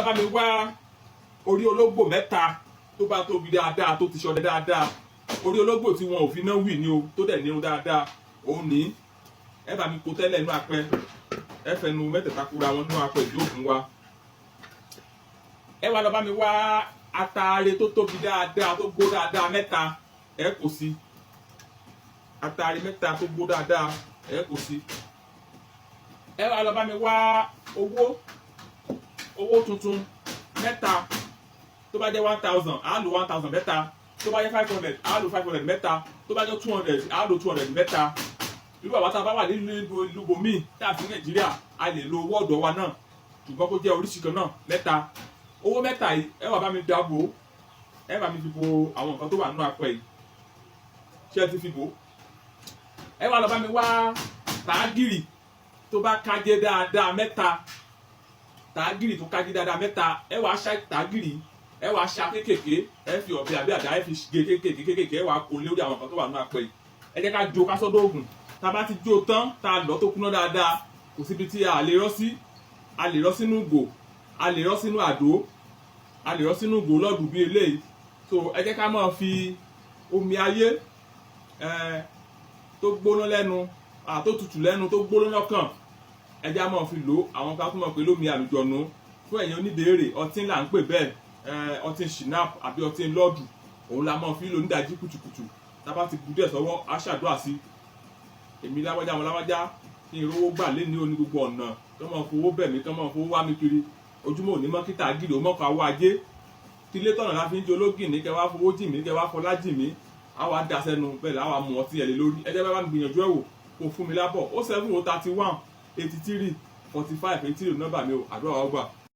bá mi wá orí ológbò mẹ́ta tó bá tóbi dáadáa tó ti ṣọdẹ dáadáa, orí ológbò tí wọn ò fi náà wì ní o tó dẹ̀ nírun dáadáa, òun ní ẹ bá mi kó tẹ́lẹ̀ inú apẹ, ẹ fẹnu mẹ́tẹ̀ẹ̀ta kúra wọn nínú apẹ ìdóògùn wa. Ẹ wá lọ bá mi wá ataare tó tóbi dáadáa tó gbó dáadáa mẹ́ta, ẹ kò sí ataare mẹ́ta tó gbó dáadáa, ẹ kò sí. Ẹ wá lọ bá mi wá owó tuntun mẹ́ta, tó bá jẹ́ 1000 á lò 1000 mẹ́ta, tó bá jẹ́ 500 á lò 500 mẹ́ta, tó bá jẹ́ 200 á lò 200 mẹ́ta. Irú àwọn tá a bá wà nínú ìlú bòmíì tá a fi Nàìjíríà, a lè lo owó ọ̀dọ̀ wa náà, ṣùgbọ́n kó jẹ́ oríṣi kan náà mẹ́ta. Owó mẹ́ta yìí ẹ wá bá mi dàbò, ẹ bá mi fi bo àwọn nǹkan tó wà nínú apẹ yìí. Ṣé ẹ ti fi bò? Ẹ wá lọ bá mi wá tàágìrì tó bá kájé dáadáa mẹ́ta, tàágìrì tó kájé dáadáa mẹ́ta, ẹ wá ṣá tàágìrì, ẹ wá ṣá kékèké, ẹ fi ọ̀bẹ àbí àdá ẹ fi gé kékèké, ẹ wá kó lórí àwọn nǹkan tó wà nínú apẹ yìí. Ẹ jẹ́ ká jó ká sọ́dọ̀ ògùn. Tá a bá ti jó tán, tá a lọ tó kúná dáadáa, kò síbi tí a lè rọ́ sí. A lè rọ́ sínú ìgò, a lè rọ́ sínú àdó, a lè rọ́ sínú ìgò lọ́dún bí eléyìí. So ẹ jẹ́ ká máa fi omi ayé tó gbóná lẹ́nu, tó tutù lẹ́nu, tó gbóná lọ́kàn, ẹ jẹ́ á máa fi lò. Àwọn kan tún mọ̀ pé lómi àlùjọ̀nù. Fún ẹ̀yin oníbèrè, ọtí là ń pè bẹ́ẹ̀, ọtí ṣìnáàp àbí ọtí lọ́ọ̀dù, òun la máa fi lò nídàájí kùtùkùtù. Tá a bá ti bù díẹ̀ sọ́wọ́, á ṣàdúrà sí. Èmi láwájá wọn láwájá kí n rówó gbà lé ní oní gbogbo ọ̀nà, tó máa fowó bẹ̀ mí, tó máa fowó wá mi kiri. Ojúmọ́ òní mọ́ kí tàágìrì ó mọ́kọ àwọ̀ ajé. Tilé tọ̀nà la fi ń jẹ ológì ní, kẹ wá fowó jì mí, kẹ wá fọlá jì mí, á wá da sẹ́nu bẹ́ẹ̀ láwa mú ọtí ẹ̀ lé lórí. Ẹ jẹ́ bá mi gbìyànjú ẹ̀ wò kó fún mi lábọ̀. 07031 83 45 83 nọ́mbà mi o, àdúrà wa gbà.